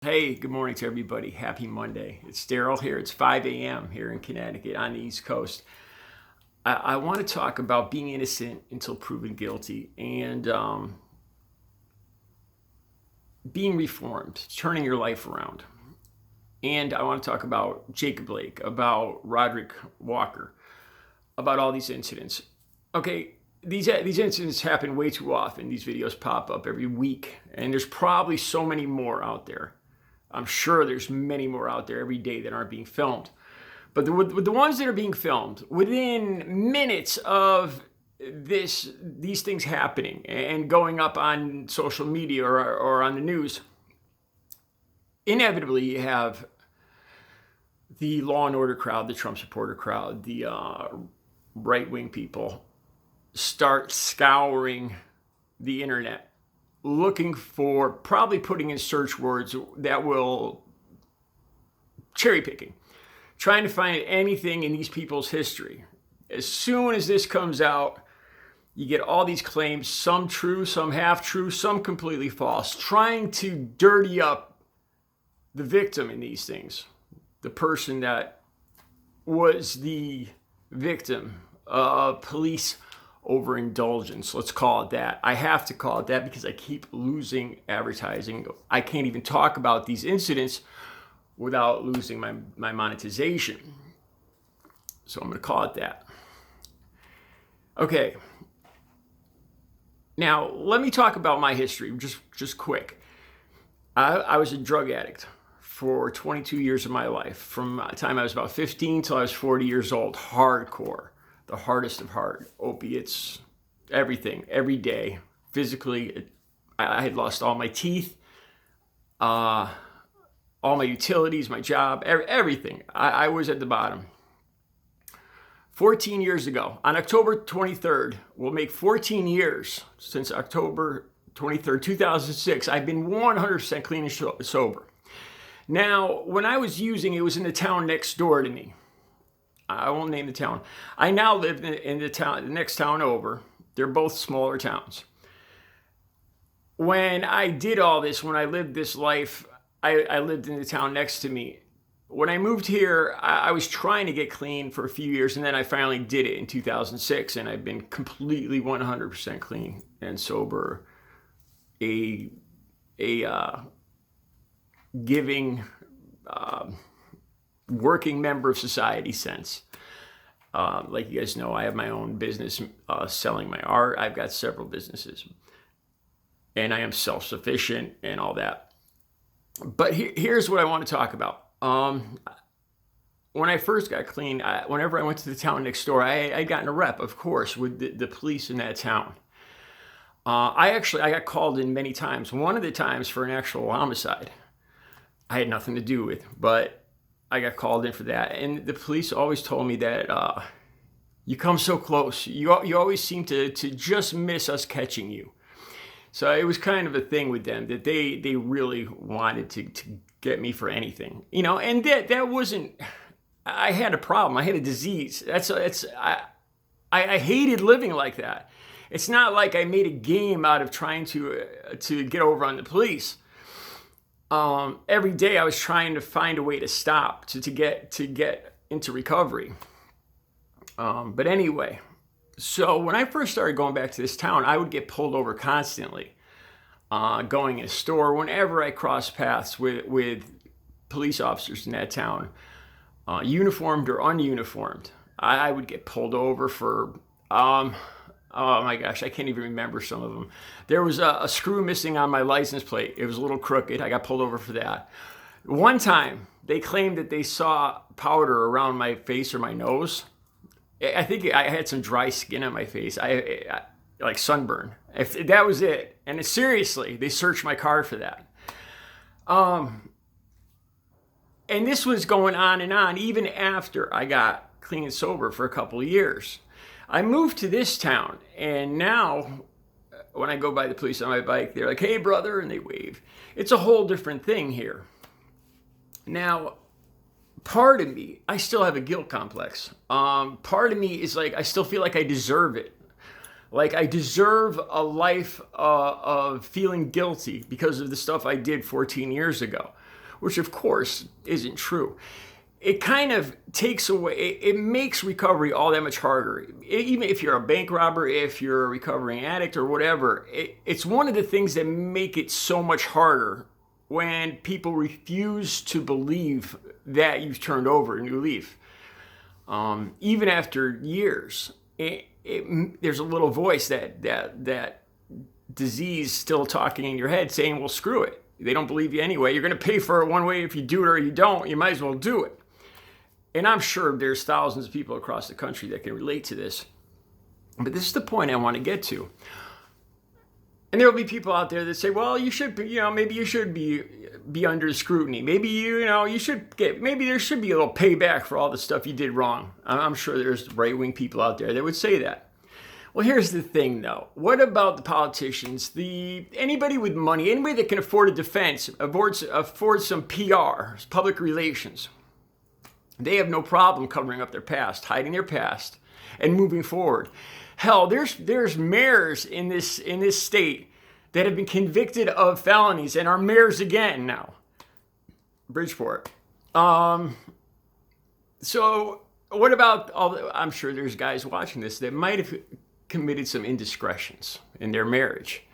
Hey, good morning to everybody. Happy Monday. It's Daryl here. It's 5 a.m. here in Connecticut on the East Coast. I want to talk about being innocent until proven guilty and being reformed, turning your life around. And I want to talk about Jacob Blake, about Roderick Walker, about all these incidents. Okay, these incidents happen way too often. These videos pop up every week, and there's probably so many more out there. I'm sure there's many more out there every day that aren't being filmed. But the ones that are being filmed, within minutes of these things happening and going up on social media or on the news, inevitably you have the law and order crowd, the Trump supporter crowd, the right-wing people start scouring the internet, looking for, probably putting in search words that will, cherry picking, trying to find anything in these people's history. As soon as this comes out, you get all these claims, some true, some half true, some completely false, trying to dirty up the victim in these things, the person that was the victim of police overindulgence. Let's call it that. I have to call it that because I keep losing advertising. I can't even talk about these incidents without losing my monetization. So I'm going to call it that. Okay. Now, let me talk about my history just quick. I was a drug addict for 22 years of my life. From the time I was about 15 till I was 40 years old. Hardcore. The hardest of hard, opiates, everything, every day. Physically, I had lost all my teeth, all my utilities, my job, everything. I was at the bottom. 14 years ago, on October 23rd, we'll make 14 years since October 23rd, 2006. I've been 100% clean and sober. Now, when I was using, it was in the town next door to me. I won't name the town. I now live in the next town over. They're both smaller towns. When I did all this, when I lived this life, I lived in the town next to me. When I moved here, I was trying to get clean for a few years, and then I finally did it in 2006, and I've been completely 100% clean and sober. A giving, working member of society sense. Like you guys know, I have my own business selling my art. I've got several businesses. And I am self-sufficient and all that. But here's what I want to talk about. When I first got clean, whenever I went to the town next door, I got in a rep, of course, with the police in that town. I got called in many times. One of the times for an actual homicide I had nothing to do with, but I got called in for that. And the police always told me that you come so close. You always seem to just miss us catching you. So it was kind of a thing with them that they really wanted to get me for anything. You know, and that wasn't, I had a problem. I had a disease. I hated living like that. It's not like I made a game out of trying to get over on the police. Every day I was trying to find a way to stop, to get into recovery. But anyway, so when I first started going back to this town, I would get pulled over constantly, going in a store, whenever I crossed paths with police officers in that town, uniformed or ununiformed. I would get pulled over for, oh my gosh, I can't even remember some of them. There was a screw missing on my license plate. It was a little crooked. I got pulled over for that. One time, they claimed that they saw powder around my face or my nose. I think I had some dry skin on my face. I like sunburn. If that was it. And seriously, they searched my car for that. And this was going on even after I got clean and sober for a couple of years. I moved to this town, and now when I go by the police on my bike, they're like, "Hey, brother," and they wave. It's a whole different thing here. Now, part of me, I still have a guilt complex. Part of me is like, I still feel like I deserve it. Like I deserve a life of feeling guilty because of the stuff I did 14 years ago. which of course isn't true. It kind of takes away, it makes recovery all that much harder. Even if you're a bank robber, if you're a recovering addict or whatever, it's one of the things that make it so much harder when people refuse to believe that you've turned over a new leaf. Even after years, there's a little voice, that disease still talking in your head saying, well, screw it. They don't believe you anyway. You're going to pay for it one way. If you do it or you don't, you might as well do it. And I'm sure there's thousands of people across the country that can relate to this. But this is the point I want to get to. And there will be people out there that say, well, you should be, maybe you should be under scrutiny. Maybe, you should maybe there should be a little payback for all the stuff you did wrong. I'm sure there's right-wing people out there that would say that. Well, here's the thing, though. What about the politicians? Anybody with money, anybody that can afford a defense, afford some PR, public relations. They have no problem covering up their past, hiding their past, and moving forward. Hell, there's mayors in this state that have been convicted of felonies and are mayors again now. Bridgeport. So what about I'm sure there's guys watching this that might have committed some indiscretions in their marriage.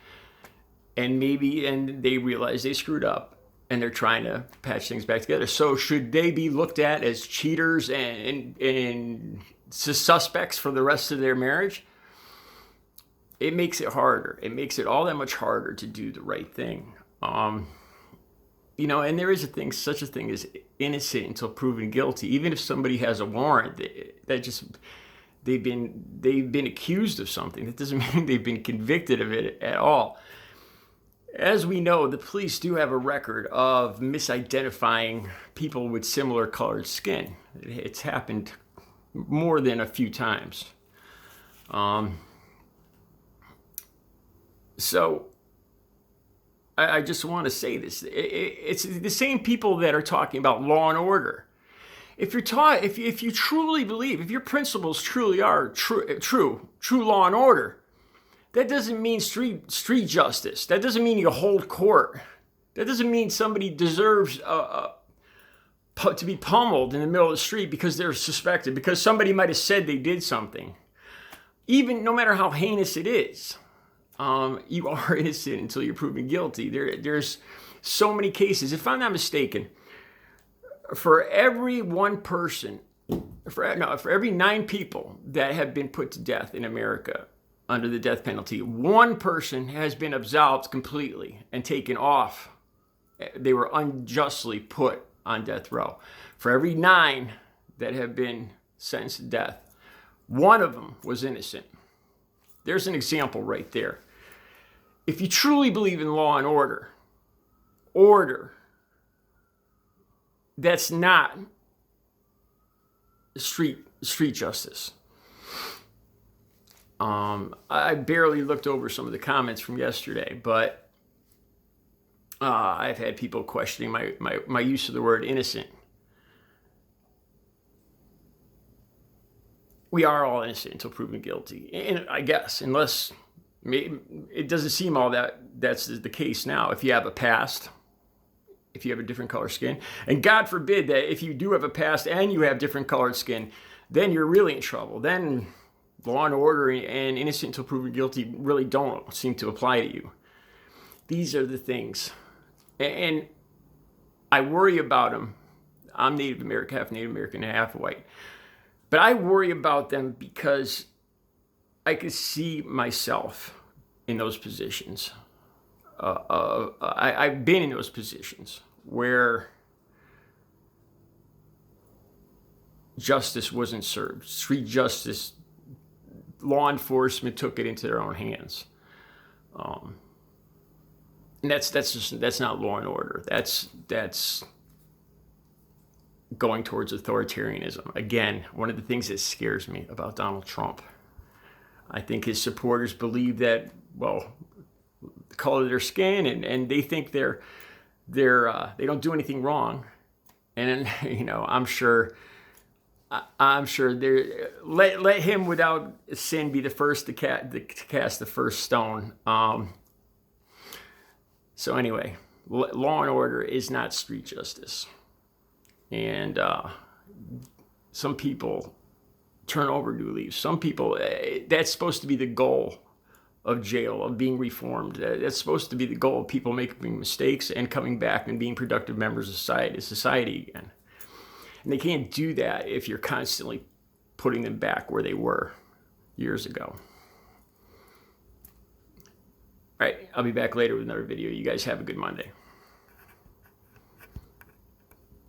And they realize they screwed up and they're trying to patch things back together. So should they be looked at as cheaters and suspects for the rest of their marriage? It makes it harder. It makes it all that much harder to do the right thing. And there is such a thing as innocent until proven guilty. Even if somebody has a warrant, they've been accused of something. That doesn't mean they've been convicted of it at all. As we know, the police do have a record of misidentifying people with similar colored skin. It's happened more than a few times. So I just want to say this. It's the same people that are talking about law and order. If you truly believe, if your principles truly are true law and order, that doesn't mean street justice. That doesn't mean you hold court. That doesn't mean somebody deserves to be pummeled in the middle of the street because they're suspected, because somebody might have said they did something. Even no matter how heinous it is, you are innocent until you're proven guilty. There's so many cases. If I'm not mistaken, for every one person, for every 9 people that have been put to death in America under the death penalty, 1 person has been absolved completely and taken off. They were unjustly put on death row. For every 9 that have been sentenced to death, 1 of them was innocent. There's an example right there. If you truly believe in law and order, that's not street justice. I barely looked over some of the comments from yesterday, but I've had people questioning my use of the word innocent. We are all innocent until proven guilty, and I guess, unless it doesn't seem all that's the case now. If you have a past, if you have a different color skin, and God forbid that if you do have a past and you have different colored skin, then you're really in trouble. Then law and order and innocent until proven guilty really don't seem to apply to you. These are the things. And I worry about them. I'm Native American, half Native American, and half white. But I worry about them because I could see myself in those positions. I've been in those positions where justice wasn't served. Street justice, law enforcement took it into their own hands. And that's not law and order. That's going towards authoritarianism. Again, one of the things that scares me about Donald Trump. I think his supporters believe that, well, the color of their skin, and they think they don't do anything wrong. And I'm sure let him without sin be the first to cast the first stone. So anyway, Law and order is not street justice. And some people turn overdue leaves. Some people, that's supposed to be the goal of jail, of being reformed. That's supposed to be the goal of people making mistakes and coming back and being productive members of society again. And they can't do that if you're constantly putting them back where they were years ago. All right, I'll be back later with another video. You guys have a good Monday.